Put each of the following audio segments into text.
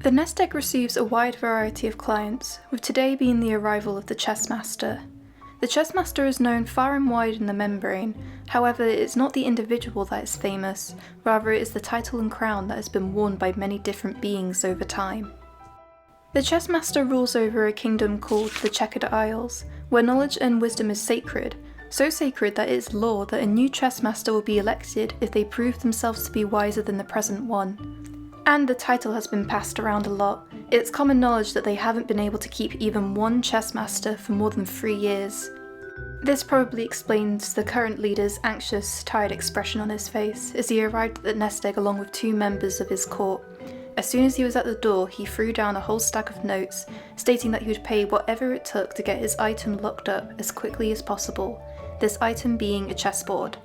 The nest egg receives a wide variety of clients, with today being the arrival of the chessmaster. The chessmaster is known far and wide in the membrane, however it is not the individual that is famous, rather it is the title and crown that has been worn by many different beings over time. The chessmaster rules over a kingdom called the Checkered Isles, where knowledge and wisdom is sacred, so sacred that it is law that a new chessmaster will be elected if they prove themselves to be wiser than the present one. And the title has been passed around a lot. It's common knowledge that they haven't been able to keep even one chessmaster for more than 3 years. This probably explains the current leader's anxious, tired expression on his face as he arrived at the nest egg along with 2 members of his court. As soon as he was at the door, he threw down a whole stack of notes, stating that he would pay whatever it took to get his item locked up as quickly as possible, this item being a chessboard.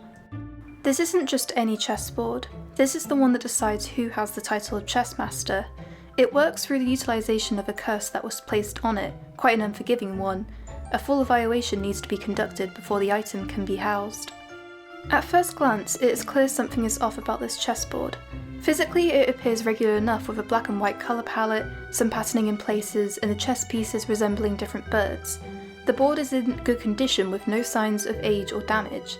This isn't just any chessboard. This is the one that decides who has the title of chessmaster. It works through the utilisation of a curse that was placed on it, quite an unforgiving one. A full evaluation needs to be conducted before the item can be housed. At first glance, it is clear something is off about this chessboard. Physically, it appears regular enough with a black and white colour palette, some patterning in places, and the chess pieces resembling different birds. The board is in good condition with no signs of age or damage,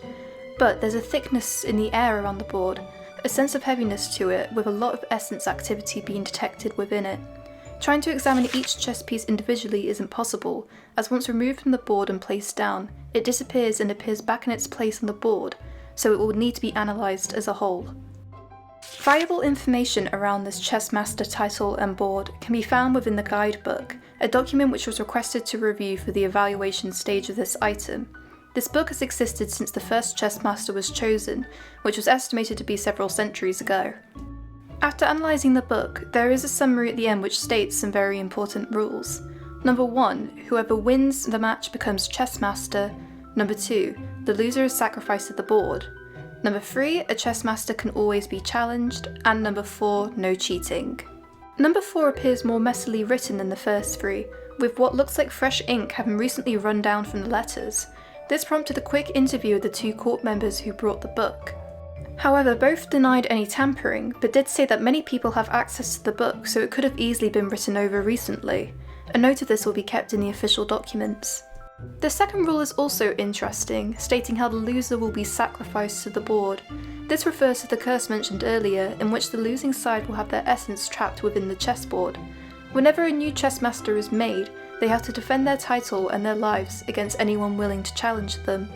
but there's a thickness in the air around the board, a sense of heaviness to it with a lot of essence activity being detected within it. Trying to examine each chess piece individually isn't possible, as once removed from the board and placed down, it disappears and appears back in its place on the board, so it will need to be analysed as a whole. Valuable information around this chessmaster title and board can be found within the guidebook, a document which was requested to review for the evaluation stage of this item. This book has existed since the first chessmaster was chosen, which was estimated to be several centuries ago. After analysing the book, there is a summary at the end which states some very important rules. Number 1, whoever wins the match becomes chessmaster. Number 2, the loser is sacrificed to the board. Number 3, a chessmaster can always be challenged. And number 4, no cheating. Number 4 appears more messily written than the first 3, with what looks like fresh ink having recently run down from the letters. This prompted a quick interview of the 2 court members who brought the book. However, both denied any tampering, but did say that many people have access to the book, so it could have easily been written over recently. A note of this will be kept in the official documents. The second rule is also interesting, stating how the loser will be sacrificed to the board. This refers to the curse mentioned earlier, in which the losing side will have their essence trapped within the chessboard. Whenever a new chessmaster is made, they have to defend their title and their lives against anyone willing to challenge them.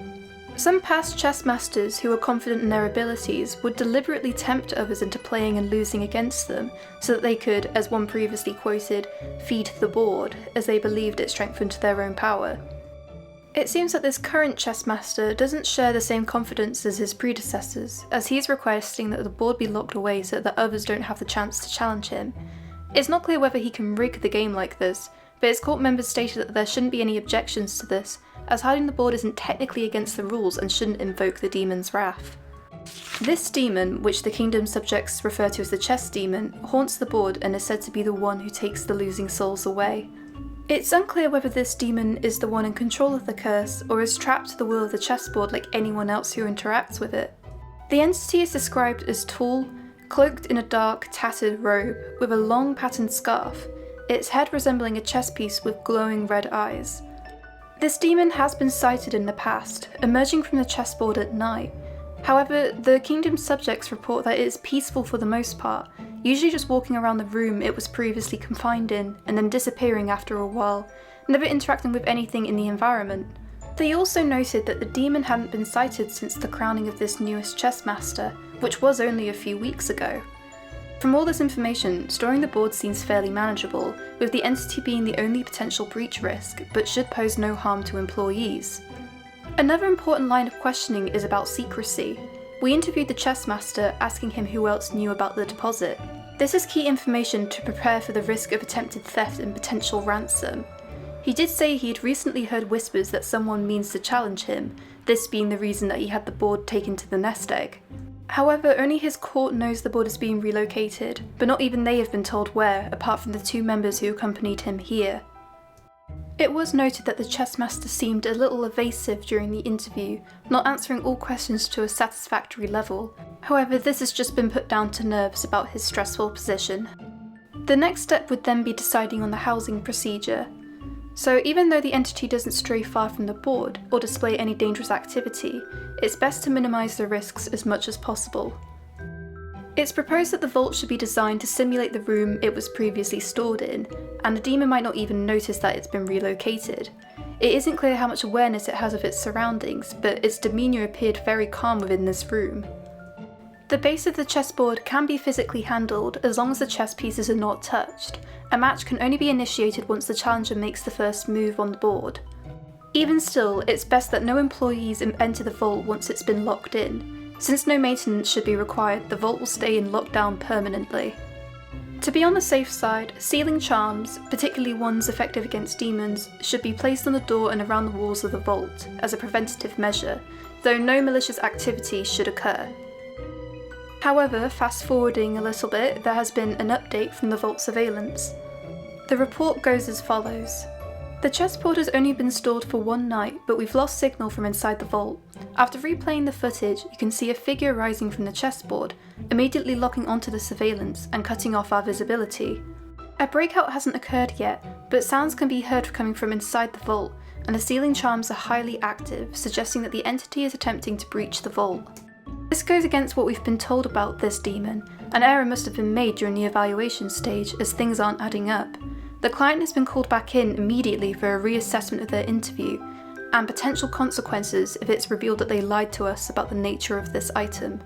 Some past chess masters who were confident in their abilities would deliberately tempt others into playing and losing against them, so that they could, as one previously quoted, feed the board, as they believed it strengthened their own power. It seems that this current chess master doesn't share the same confidence as his predecessors, as he's requesting that the board be locked away so that the others don't have the chance to challenge him. It's not clear whether he can rig the game like this, but his court members stated that there shouldn't be any objections to this, as hiding the board isn't technically against the rules and shouldn't invoke the demon's wrath. This demon, which the kingdom's subjects refer to as the chess demon, haunts the board and is said to be the one who takes the losing souls away. It's unclear whether this demon is the one in control of the curse or is trapped to the will of the chessboard like anyone else who interacts with it. The entity is described as tall, cloaked in a dark, tattered robe with a long patterned scarf, its head resembling a chess piece with glowing red eyes. This demon has been sighted in the past, emerging from the chessboard at night. However, the kingdom's subjects report that it is peaceful for the most part, usually just walking around the room it was previously confined in, and then disappearing after a while, never interacting with anything in the environment. They also noted that the demon hadn't been sighted since the crowning of this newest chessmaster, which was only a few weeks ago. From all this information, storing the board seems fairly manageable, with the entity being the only potential breach risk, but should pose no harm to employees. Another important line of questioning is about secrecy. We interviewed the chessmaster, asking him who else knew about the deposit. This is key information to prepare for the risk of attempted theft and potential ransom. He did say he had recently heard whispers that someone means to challenge him, this being the reason that he had the board taken to the nest egg. However, only his court knows the board is being relocated, but not even they have been told where, apart from the 2 members who accompanied him here. It was noted that the chessmaster seemed a little evasive during the interview, not answering all questions to a satisfactory level. However, this has just been put down to nerves about his stressful position. The next step would then be deciding on the housing procedure. So even though the entity doesn't stray far from the board or display any dangerous activity, it's best to minimise the risks as much as possible. It's proposed that the vault should be designed to simulate the room it was previously stored in, and the demon might not even notice that it's been relocated. It isn't clear how much awareness it has of its surroundings, but its demeanour appeared very calm within this room. The base of the chessboard can be physically handled as long as the chess pieces are not touched. A match can only be initiated once the challenger makes the first move on the board. Even still, it's best that no employees enter the vault once it's been locked in. Since no maintenance should be required, the vault will stay in lockdown permanently. To be on the safe side, sealing charms, particularly ones effective against demons, should be placed on the door and around the walls of the vault as a preventative measure, though no malicious activity should occur. However, fast forwarding a little bit, there has been an update from the vault surveillance. The report goes as follows. The chessboard has only been stored for one night, but we've lost signal from inside the vault. After replaying the footage, you can see a figure rising from the chessboard, immediately locking onto the surveillance and cutting off our visibility. A breakout hasn't occurred yet, but sounds can be heard coming from inside the vault, and the sealing charms are highly active, suggesting that the entity is attempting to breach the vault. This goes against what we've been told about this demon. An error must have been made during the evaluation stage, as things aren't adding up. The client has been called back in immediately for a reassessment of their interview, and potential consequences if it's revealed that they lied to us about the nature of this item.